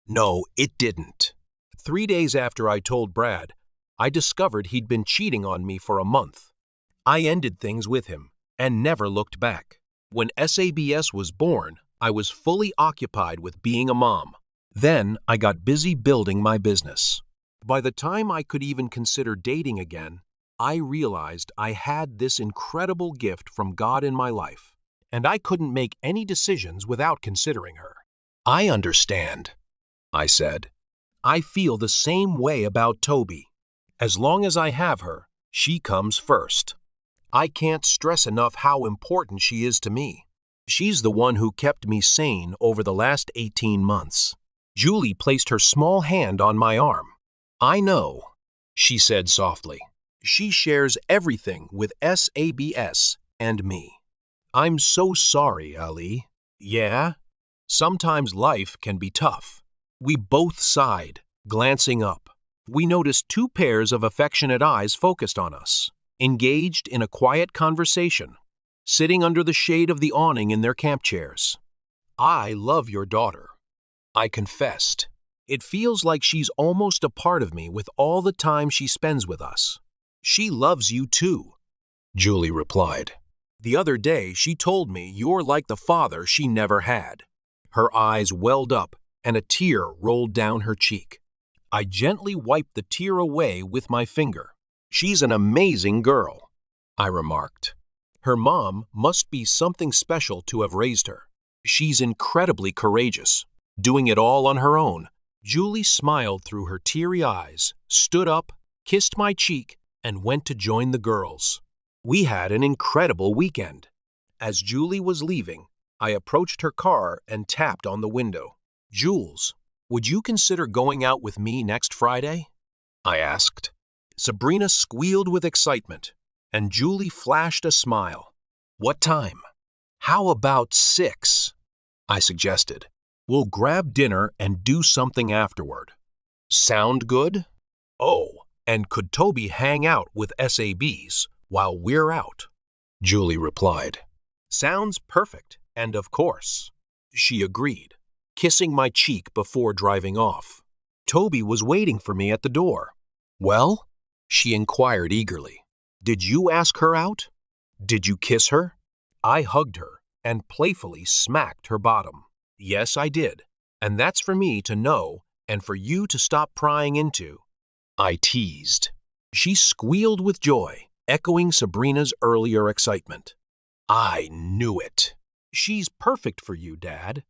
S1: No, it didn't. 3 days after I told Brad, I discovered he'd been cheating on me for a month. I ended things with him and never looked back. When SABS was born, I was fully occupied with being a mom. Then I got busy building my business. By the time I could even consider dating again, I realized I had this incredible gift from God in my life, and I couldn't make any decisions without considering her. I understand, I said. I feel the same way about Toby. As long as I have her, she comes first. I can't stress enough how important she is to me. She's the one who kept me sane over the last 18 months. Julie placed her small hand on my arm. I know, she said softly. She shares everything with SABS and me. I'm so sorry, Ali. Yeah? Sometimes life can be tough. We both sighed, glancing up. We noticed two pairs of affectionate eyes focused on us, engaged in a quiet conversation, sitting under the shade of the awning in their camp chairs. I love your daughter, I confessed. It feels like she's almost a part of me with all the time she spends with us. She loves you too, Julie replied. The other day she told me you're like the father she never had. Her eyes welled up and a tear rolled down her cheek. I gently wiped the tear away with my finger. She's an amazing girl, I remarked. Her mom must be something special to have raised her. She's incredibly courageous, doing it all on her own. Julie smiled through her teary eyes, stood up, kissed my cheek, and went to join the girls. We had an incredible weekend. As Julie was leaving, I approached her car and tapped on the window. Jules, would you consider going out with me next Friday? I asked. Sabrina squealed with excitement, and Julie flashed a smile. What time? How about 6? I suggested. We'll grab dinner and do something afterward. Sound good? Oh, and could Toby hang out with SABs while we're out? Julie replied. Sounds perfect, and of course. She agreed, kissing my cheek before driving off. Toby was waiting for me at the door. Well? She inquired eagerly. Did you ask her out? Did you kiss her? I hugged her and playfully smacked her bottom. Yes, I did. And that's for me to know and for you to stop prying into. I teased. She squealed with joy, echoing Sabrina's earlier excitement. I knew it. She's perfect for you, Dad.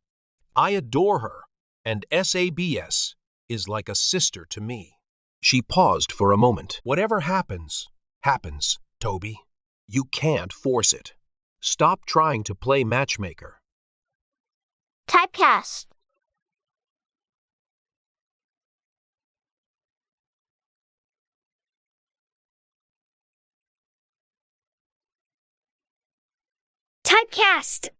S1: I adore her, and SABS is like a sister to me. She paused for a moment. Whatever happens, happens, Toby. You can't force it. Stop trying to play matchmaker.
S2: Typecast. Typecast.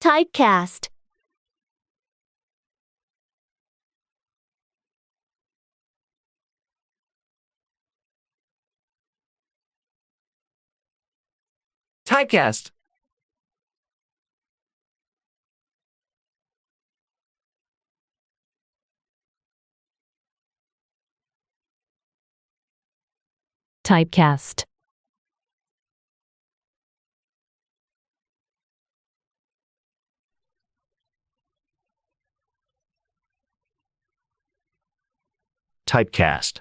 S2: Typecast.
S3: Typecast.
S4: Typecast.
S3: Typecast.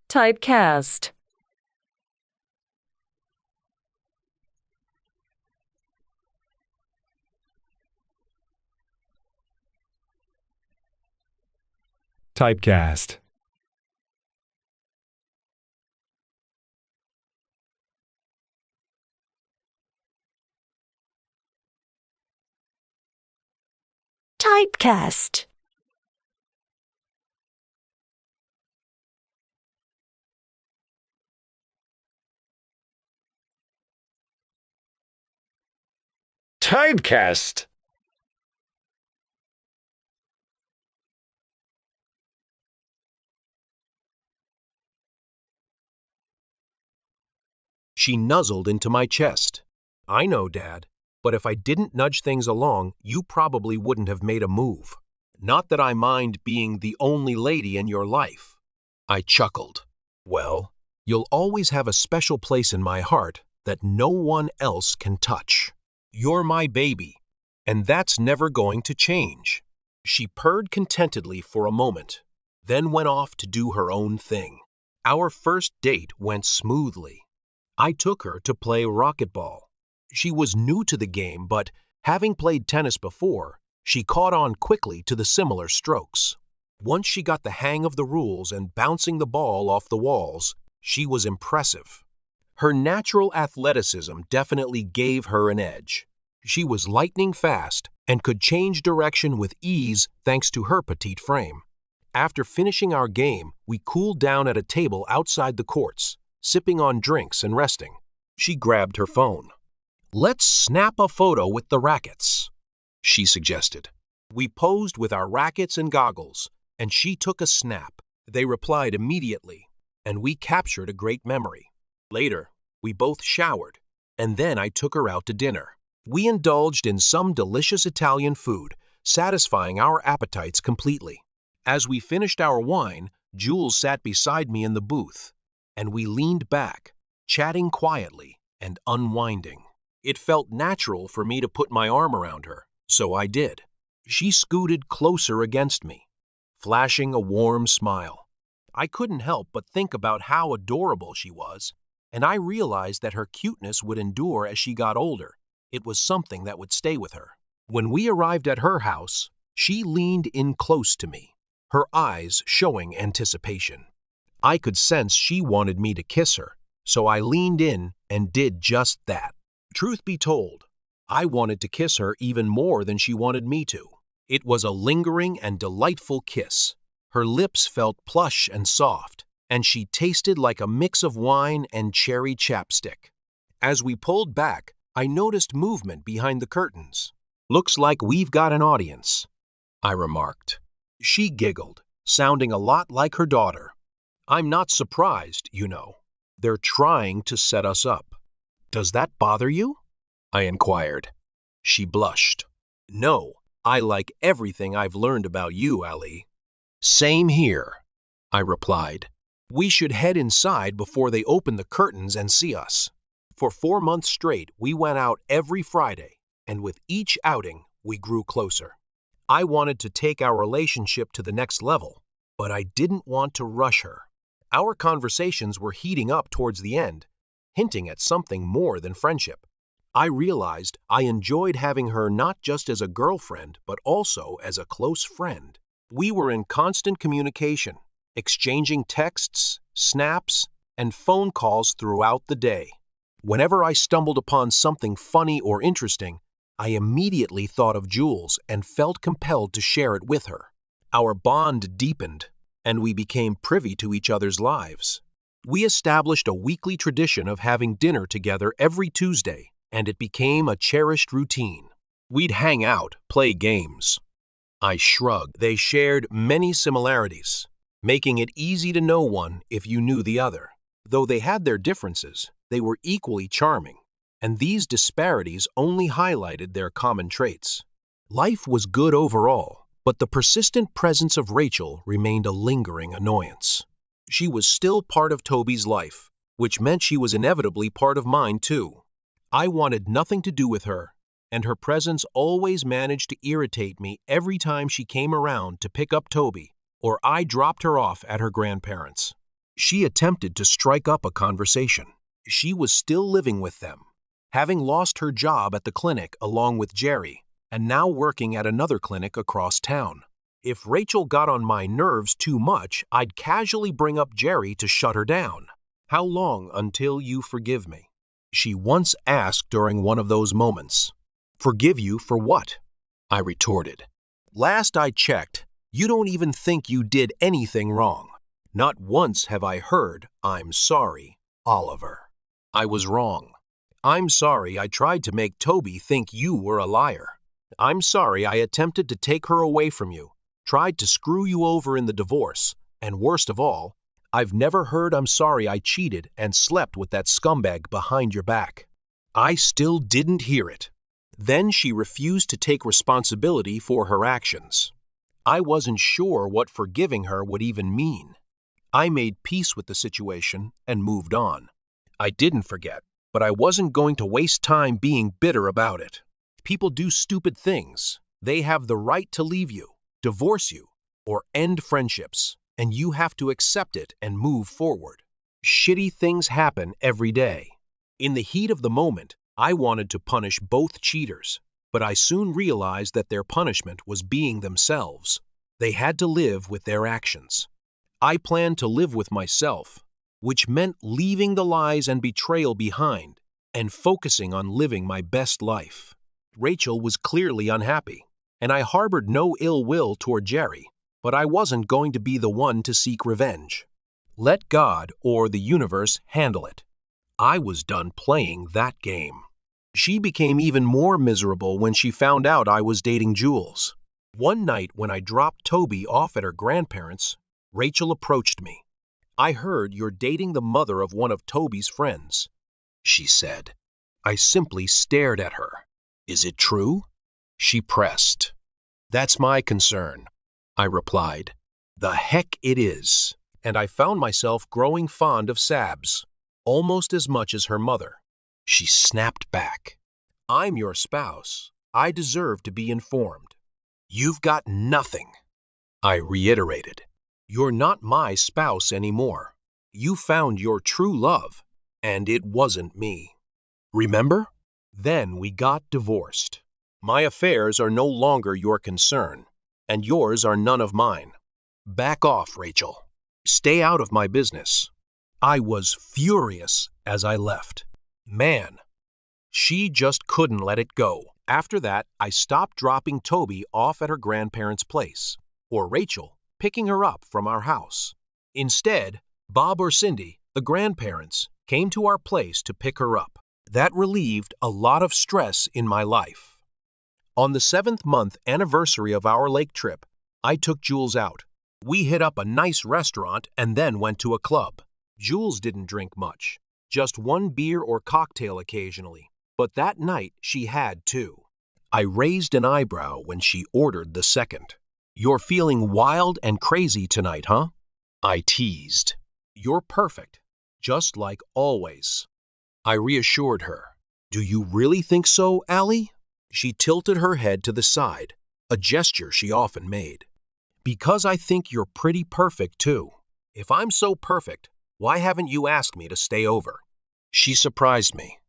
S4: Typecast.
S5: Typecast.
S2: Typecast.
S5: Typecast.
S1: She nuzzled into my chest. I know, Dad, but if I didn't nudge things along, you probably wouldn't have made a move. Not that I mind being the only lady in your life. I chuckled. Well, you'll always have a special place in my heart that no one else can touch. You're my baby, and that's never going to change. She purred contentedly for a moment, then went off to do her own thing. Our first date went smoothly. I took her to play racquetball. She was new to the game, but having played tennis before, she caught on quickly to the similar strokes. Once she got the hang of the rules and bouncing the ball off the walls, she was impressive. Her natural athleticism definitely gave her an edge. She was lightning fast and could change direction with ease thanks to her petite frame. After finishing our game, we cooled down at a table outside the courts, sipping on drinks and resting. She grabbed her phone. "Let's snap a photo with the rackets," she suggested. We posed with our rackets and goggles, and she took a snap. They replied immediately, and we captured a great memory. Later, we both showered, and then I took her out to dinner. We indulged in some delicious Italian food, satisfying our appetites completely. As we finished our wine, Jules sat beside me in the booth, and we leaned back, chatting quietly and unwinding. It felt natural for me to put my arm around her, so I did. She scooted closer against me, flashing a warm smile. I couldn't help but think about how adorable she was, and I realized that her cuteness would endure as she got older. It was something that would stay with her. When we arrived at her house, she leaned in close to me, her eyes showing anticipation. I could sense she wanted me to kiss her, so I leaned in and did just that. Truth be told, I wanted to kiss her even more than she wanted me to. It was a lingering and delightful kiss. Her lips felt plush and soft, and she tasted like a mix of wine and cherry chapstick. As we pulled back, I noticed movement behind the curtains. "Looks like we've got an audience," I remarked. She giggled, sounding a lot like her daughter. "I'm not surprised, you know. They're trying to set us up." "Does that bother you?" I inquired. She blushed. "No, I like everything I've learned about you, Ali." "Same here," I replied. "We should head inside before they open the curtains and see us." For 4 months straight, we went out every Friday, and with each outing, we grew closer. I wanted to take our relationship to the next level, but I didn't want to rush her. Our conversations were heating up towards the end, hinting at something more than friendship. I realized I enjoyed having her not just as a girlfriend, but also as a close friend. We were in constant communication, exchanging texts, snaps, and phone calls throughout the day. Whenever I stumbled upon something funny or interesting, I immediately thought of Jules and felt compelled to share it with her. Our bond deepened, and we became privy to each other's lives. We established a weekly tradition of having dinner together every Tuesday, and it became a cherished routine. We'd hang out, play games. I shrugged. They shared many similarities, making it easy to know one if you knew the other. Though they had their differences, they were equally charming, and these disparities only highlighted their common traits. Life was good overall, but the persistent presence of Rachel remained a lingering annoyance. She was still part of Toby's life, which meant she was inevitably part of mine too. I wanted nothing to do with her, and her presence always managed to irritate me every time she came around to pick up Toby, or I dropped her off at her grandparents'. She attempted to strike up a conversation. She was still living with them, having lost her job at the clinic along with Jerry, and now working at another clinic across town. If Rachel got on my nerves too much, I'd casually bring up Jerry to shut her down. "How long until you forgive me?" she once asked during one of those moments. "Forgive you for what?" I retorted. "Last I checked, you don't even think you did anything wrong. Not once have I heard, 'I'm sorry, Oliver.' I was wrong. I'm sorry I tried to make Toby think you were a liar. I'm sorry I attempted to take her away from you, tried to screw you over in the divorce, and worst of all, I've never heard I'm sorry I cheated and slept with that scumbag behind your back." I still didn't hear it. Then she refused to take responsibility for her actions. I wasn't sure what forgiving her would even mean. I made peace with the situation and moved on. I didn't forget, but I wasn't going to waste time being bitter about it. People do stupid things. They have the right to leave you, divorce you, or end friendships, and you have to accept it and move forward. Shitty things happen every day. In the heat of the moment, I wanted to punish both cheaters, but I soon realized that their punishment was being themselves. They had to live with their actions. I planned to live with myself, which meant leaving the lies and betrayal behind and focusing on living my best life. Rachel was clearly unhappy, and I harbored no ill will toward Jerry, but I wasn't going to be the one to seek revenge. Let God or the universe handle it. I was done playing that game. She became even more miserable when she found out I was dating Jules. One night when I dropped Toby off at her grandparents', Rachel approached me. "I heard you're dating the mother of one of Toby's friends," she said. I simply stared at her. "Is it true?" she pressed. "That's my concern," I replied. "The heck it is." And I found myself growing fond of Sabs, almost as much as her mother. She snapped back. "I'm your spouse. I deserve to be informed." "You've got nothing," I reiterated. "You're not my spouse anymore. You found your true love, and it wasn't me. Remember? Then we got divorced. My affairs are no longer your concern, and yours are none of mine. Back off, Rachel. Stay out of my business." I was furious as I left. Man, she just couldn't let it go. After that, I stopped dropping Toby off at her grandparents' place, or Rachel picking her up from our house. Instead, Bob or Cindy, the grandparents, came to our place to pick her up. That relieved a lot of stress in my life. On the 7th-month anniversary of our lake trip, I took Jules out. We hit up a nice restaurant and then went to a club. Jules didn't drink much, just one beer or cocktail occasionally, but that night she had two. I raised an eyebrow when she ordered the second. "You're feeling wild and crazy tonight, huh?" I teased. "You're perfect, just like always." I reassured her. "Do you really think so, Allie?" She tilted her head to the side, a gesture she often made. "Because I think you're pretty perfect, too. If I'm so perfect, why haven't you asked me to stay over?" She surprised me.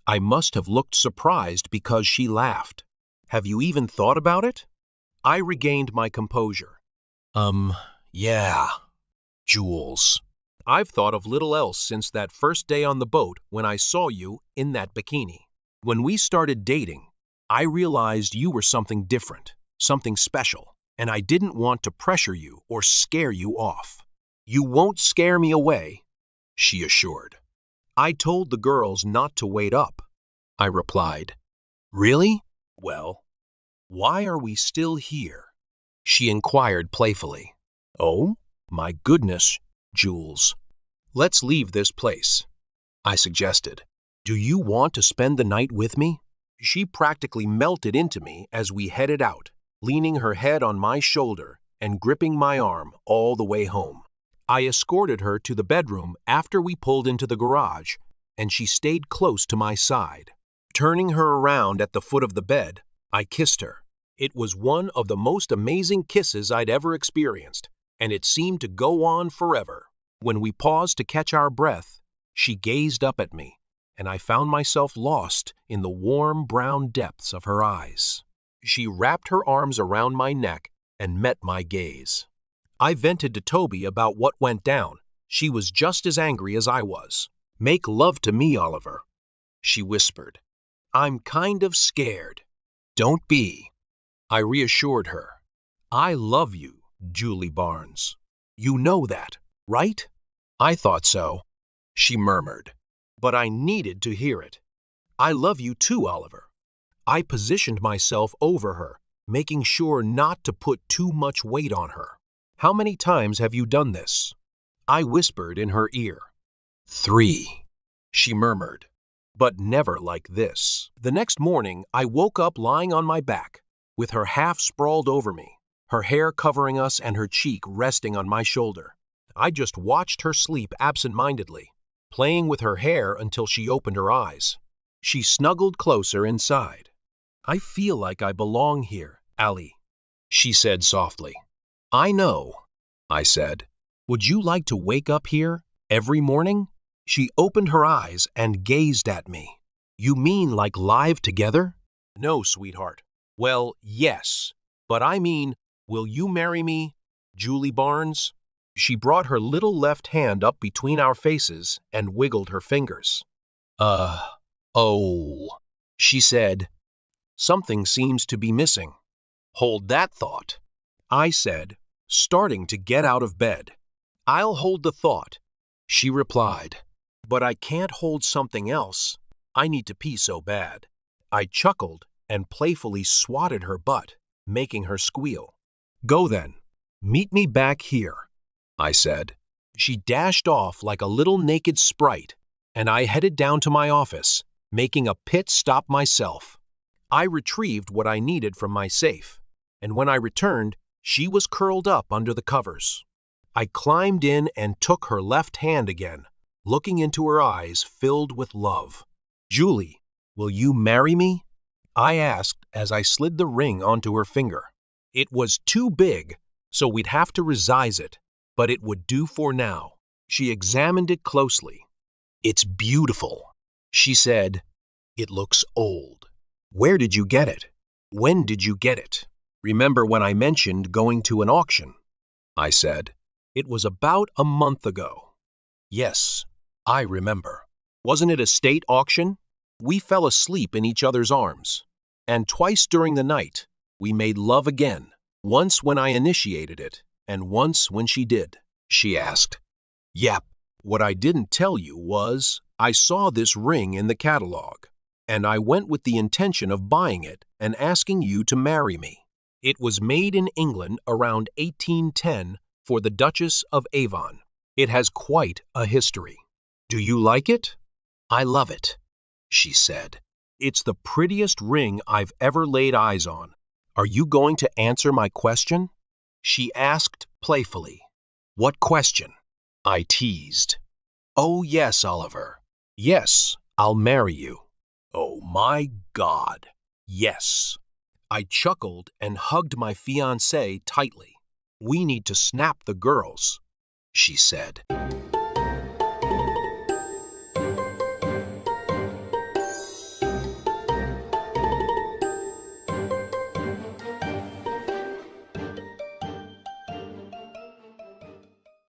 S1: I must have looked surprised because she laughed. "Have you even thought about it?" I regained my composure. Yeah, Jules. I've thought of little else since that first day on the boat when I saw you in that bikini. When we started dating, I realized you were something different, something special, and I didn't want to pressure you or scare you off. "You won't scare me away," she assured. "I told the girls not to wait up," I replied. "Really? Well, why are we still here?" she inquired playfully. "Oh, my goodness, Jules. Let's leave this place," I suggested. "Do you want to spend the night with me?" She practically melted into me as we headed out, leaning her head on my shoulder and gripping my arm all the way home. I escorted her to the bedroom after we pulled into the garage, and she stayed close to my side. Turning her around at the foot of the bed, I kissed her. It was one of the most amazing kisses I'd ever experienced, and it seemed to go on forever. When we paused to catch our breath, she gazed up at me, and I found myself lost in the warm brown depths of her eyes. She wrapped her arms around my neck and met my gaze. I vented to Toby about what went down. She was just as angry as I was. "Make love to me, Oliver," she whispered. "I'm kind of scared." "Don't be," I reassured her. "I love you, Julie Barnes. You know that, right?" "I thought so," she murmured, but I needed to hear it. "I love you too, Oliver." I positioned myself over her, making sure not to put too much weight on her. "How many times have you done this?" I whispered in her ear. "3," she murmured, "but never like this." The next morning, I woke up lying on my back, with her half sprawled over me, her hair covering us and her cheek resting on my shoulder. I just watched her sleep absent-mindedly, playing with her hair until she opened her eyes. She snuggled closer inside. "I feel like I belong here, Allie," she said softly. "I know," I said. "Would you like to wake up here every morning?" She opened her eyes and gazed at me. "You mean like live together?" "No, sweetheart." "Well, yes, but I mean, will you marry me, Julie Barnes?" She brought her little left hand up between our faces and wiggled her fingers. Oh," she said. "Something seems to be missing." "Hold that thought," I said, starting to get out of bed. "I'll hold the thought," she replied. "But I can't hold something else. I need to pee so bad." I chuckled and playfully swatted her butt, making her squeal. "Go then. Meet me back here," I said. She dashed off like a little naked sprite, and I headed down to my office, making a pit stop myself. I retrieved what I needed from my safe, and when I returned, she was curled up under the covers. I climbed in and took her left hand again, looking into her eyes filled with love. "Julie, will you marry me?" I asked as I slid the ring onto her finger. It was too big, so we'd have to resize it, but it would do for now. She examined it closely. "It's beautiful," she said. "It looks old. Where did you get it? When did you get it?" "Remember when I mentioned going to an auction?" I said. "It was about a month ago." "Yes, I remember." "Wasn't it a state auction?" We fell asleep in each other's arms, and twice during the night we made love again, once when I initiated it, and once when she did. She asked. "Yep. What I didn't tell you was I saw this ring in the catalog, and I went with the intention of buying it and asking you to marry me. It was made in England around 1810 for the Duchess of Avon. It has quite a history. Do you like it?" "I love it," she said. "It's the prettiest ring I've ever laid eyes on. Are you going to answer my question?" she asked playfully. "What question?" I teased. "Oh, yes, Oliver. Yes, I'll marry you." Oh, my God. Yes. I chuckled and hugged my fiancée tightly. "We need to snap the girls," she said.